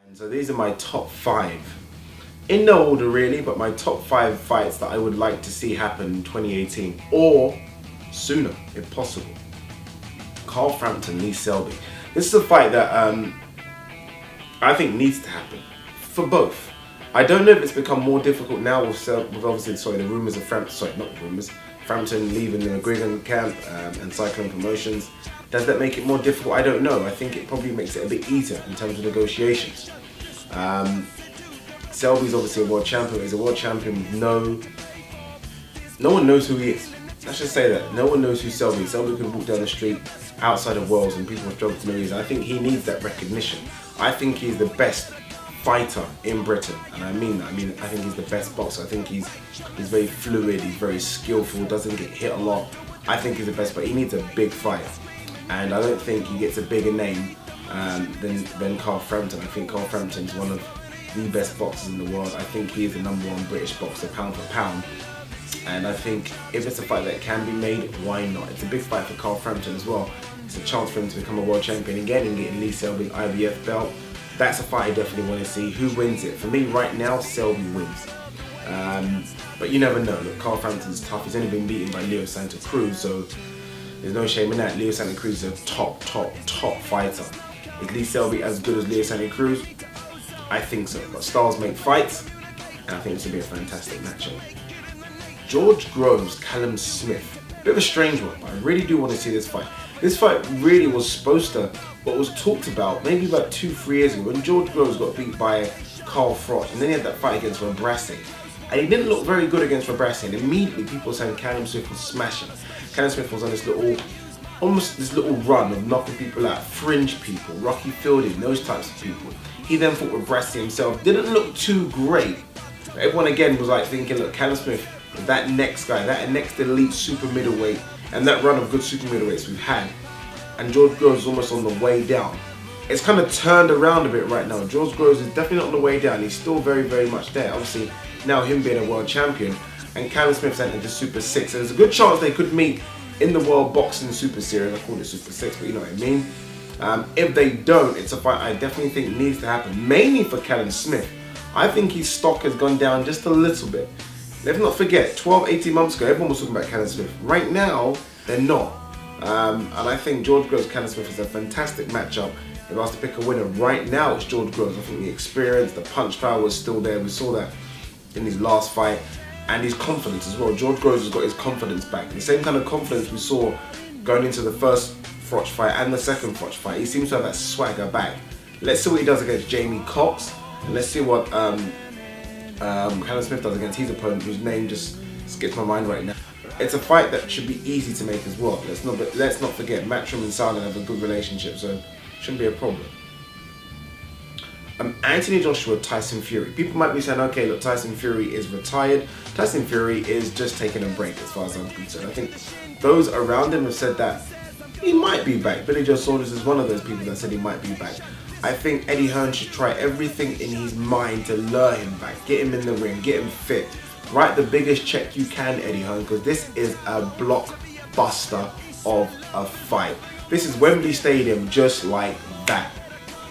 And so these are my top 5. In no order really, but my top 5 fights that I would like to see happen in 2018 or sooner if possible. Carl Frampton, Lee Selby. This is a fight that I think needs to happen for both. I don't know if it's become more difficult now with obviously, the rumours of Frampton leaving the McGregor camp and Cyclone Promotions. Does that make it more difficult? I don't know. I think it probably makes it a bit easier in terms of negotiations. Selby's obviously a world champion. He's a world champion with no one knows who he is. Let's just say that. No one knows who Selby is. Selby could walk down the street outside of Wales and people struggle to know who he is. I think he needs that recognition. I think he's the best fighter in Britain, and I mean that. I think he's the best boxer. I think he's very fluid, he's very skillful, doesn't get hit a lot. I think he's the best, but he needs a big fight, and I don't think he gets a bigger name than Carl Frampton. I think Carl Frampton's one of the best boxers in the world. I think he is the #1 British boxer pound for pound, and I think if it's a fight that can be made, why not? It's a big fight for Carl Frampton as well. It's a chance for him to become a world champion again and getting Lee Selby's IBF belt. That's a fight I definitely want to see. Who wins it? For me right now, Selby wins. But you never know. Look, Carl Frampton's tough. He's only been beaten by Leo Santa Cruz, so there's no shame in that. Leo Santa Cruz is a top fighter. Is Lee Selby as good as Leo Santa Cruz? I think so. But styles make fights, and I think this will be a fantastic matchup. George Groves, Callum Smith. Bit of a strange one, but I really do want to see this fight. This fight really was supposed to, what was talked about maybe about 2-3 years ago when George Groves got beat by Carl Froch, and then he had that fight against Rebrassi. And he didn't look very good against Rebrassi, and immediately people were saying Callum Smith was smashing. Callum Smith was on this little run of knocking people out, fringe people, Rocky Fielding, those types of people. He then fought Rebrassi himself, didn't look too great. But everyone again was like thinking, look, Callum Smith, that next guy, that next elite super middleweight, and that run of good super middleweights we've had, and George Groves is almost on the way down. It's kind of turned around a bit right now. George Groves is definitely not on the way down. He's still very much there. Obviously, now him being a world champion, and Callum Smith's entered the Super 6. So there's a good chance they could meet in the World Boxing Super Series. I call it Super 6, but you know what I mean. If they don't, it's a fight I definitely think needs to happen, mainly for Callum Smith. I think his stock has gone down just a little bit. Let's not forget, 12-18 months ago, everyone was talking about Callum Smith. Right now, they're not. And I think George Groves, Callum Smith is a fantastic matchup. If I was to pick a winner right now, it's George Groves. I think the experience, the punch power was still there. We saw that in his last fight. And his confidence as well. George Groves has got his confidence back. The same kind of confidence we saw going into the first Froch fight and the second Froch fight. He seems to have that swagger back. Let's see what he does against Jamie Cox. And let's see what Callum Smith does against his opponent, whose name just skips my mind right now. It's a fight that should be easy to make as well. Let's not forget, Matchroom and Silent have a good relationship, so shouldn't be a problem. Anthony Joshua, Tyson Fury. People might be saying, okay, look, Tyson Fury is retired. Tyson Fury is just taking a break as far as I'm concerned. I think those around him have said that he might be back. Billy Joe Saunders is one of those people that said he might be back. I think Eddie Hearn should try everything in his mind to lure him back, get him in the ring, get him fit. Write the biggest check you can, Eddie Hearn, because this is a blockbuster of a fight. This is Wembley Stadium just like that.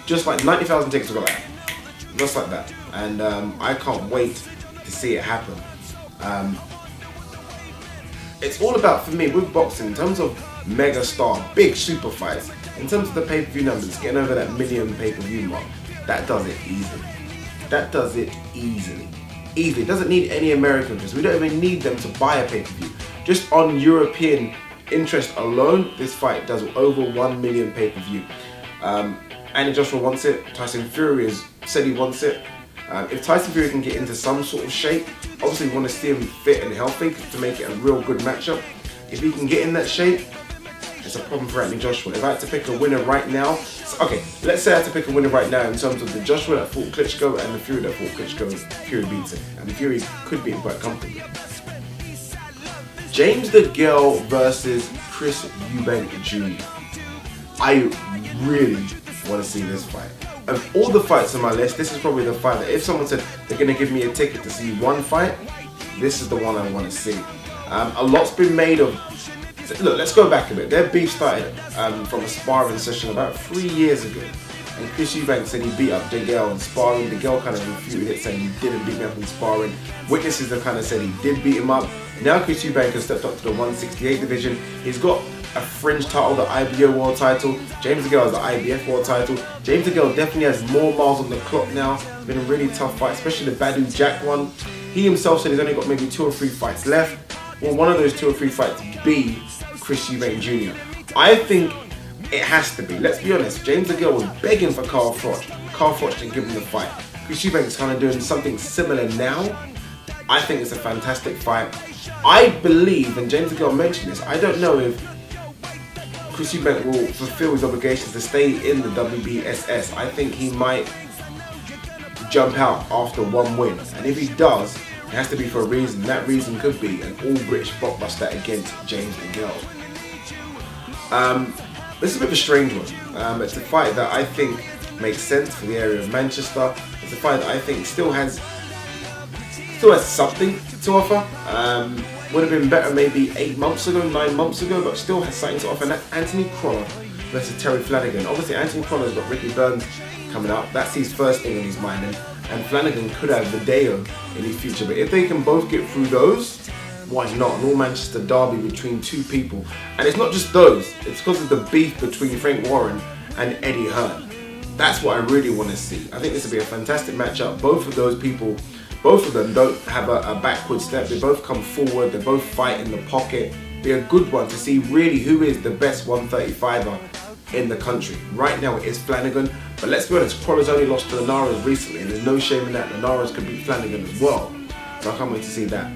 Just like 90,000 tickets will go like that. Just like that. And I can't wait to see it happen. It's all about, for me, with boxing, in terms of mega star, big super fights, in terms of the pay-per-view numbers, getting over that million pay-per-view mark, that does it easily. That does it easily. Easily. It doesn't need any American interest. We don't even need them to buy a pay-per-view. Just on European interest alone, this fight does over 1 million pay-per-view. Anthony Joshua wants it. Tyson Fury has said he wants it. If Tyson Fury can get into some sort of shape, obviously we want to see him fit and healthy to make it a real good matchup. If he can get in that shape, it's a problem for Anthony Joshua. If I had to pick a winner right now, okay, let's say I had to pick a winner right now in terms of the Joshua that fought Klitschko and the Fury that fought Klitschko, Fury beats him. And the Fury could beat him quite comfortably. James DeGale versus Chris Eubank Jr. I really want to see this fight. Of all the fights on my list, this is probably the fight that if someone said they're going to give me a ticket to see one fight, this is the one I want to see. A lot's been made of... Look, let's go back a bit. Their beef started from a sparring session about 3 years ago. and Chris Eubank said he beat up DEGALE in sparring. DEGALE kind of refuted it, saying he didn't beat me up in sparring. Witnesses have kind of said he did beat him up. Now Chris Eubank has stepped up to the 168 division. He's got a fringe title, the IBO world title. James DEGALE has the IBF world title. James DEGALE definitely has more miles on the clock now. It's been a really tough fight, especially the Badu Jack one. He himself said he's only got maybe 2 or 3 fights left. Will one of those 2 or 3 fights be Chris Eubank Jr.? I think it has to be. Let's be honest, James DEGALE was begging for Carl Froch. Carl Froch didn't give him the fight. Chris Eubank's kind of doing something similar now. I think it's a fantastic fight. I believe, and James DEGALE mentioned this, I don't know if Chris Eubank will fulfill his obligations to stay in the WBSS. I think he might jump out after 1 win. And if he does, it has to be for a reason. That reason could be an all-British blockbuster against James DEGALE. This is a bit of a strange one. It's a fight that I think makes sense for the area of Manchester. It's a fight that I think still has something to offer. Would have been better maybe 8 months ago, 9 months ago, but still has something to offer, and that's Anthony CROLLA versus Terry Flanagan. Obviously, Anthony CROLLA's got Ricky Burns coming up. That's his first thing in his mind, and Flanagan could have Video in his future. But if they can both get through those, why not? An all-Manchester derby between 2 people. And it's not just those, it's because of the beef between Frank Warren and Eddie Hearn. That's what I really want to see. I think this will be a fantastic matchup. Both of those people, both of them don't have a backward step. They both come forward, they both fight in the pocket. Be a good one to see really who is the best 135er in the country. Right now it is Flanagan, but let's be honest, CROLLA's only lost to Linares recently, and there's no shame in that. Linares could beat Flanagan as well. So I can't wait to see that.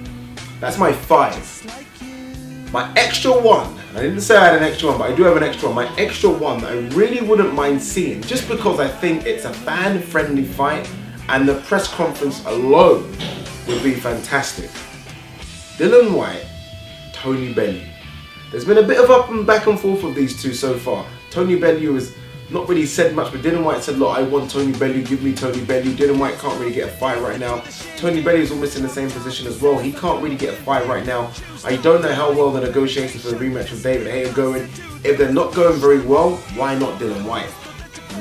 That's my 5. My extra one, I didn't say I had an extra one, but I do have an extra one. My extra one that I really wouldn't mind seeing, just because I think it's a fan-friendly fight, and the press conference alone would be fantastic. Dillian Whyte, Tony Bellew. There's been a bit of up and back and forth of these two so far. Tony Bellew has not really said much, but Dillian Whyte said, look, I want Tony Bellew, give me Tony Bellew. Dillian Whyte can't really get a fight right now. Tony Bellew is almost in the same position as well. He can't really get a fight right now. I don't know how well the negotiations for the rematch with David Haye are going. If they're not going very well, why not Dillian Whyte?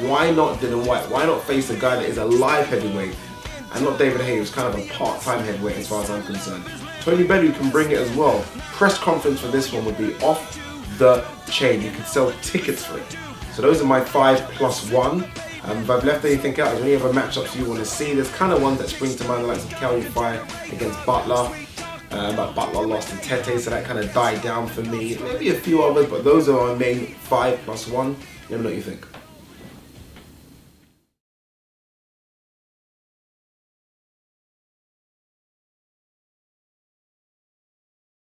Why not Dillian Whyte? Why not face a guy that is a live heavyweight and not David Haye, who's kind of a part-time heavyweight as far as I'm concerned? Tony Bellew can bring it as well. Press conference for this one would be off the chain. You could sell tickets for it. So those are my 5 plus 1. If I've left anything out, is there any other matchups you want to see? There's kind of ones that spring to mind, the likes of Kelly Fire against Butler. But Butler lost to Tete, so that kind of died down for me. Maybe a few others, but those are our main 5 plus 1. Let me know what you think.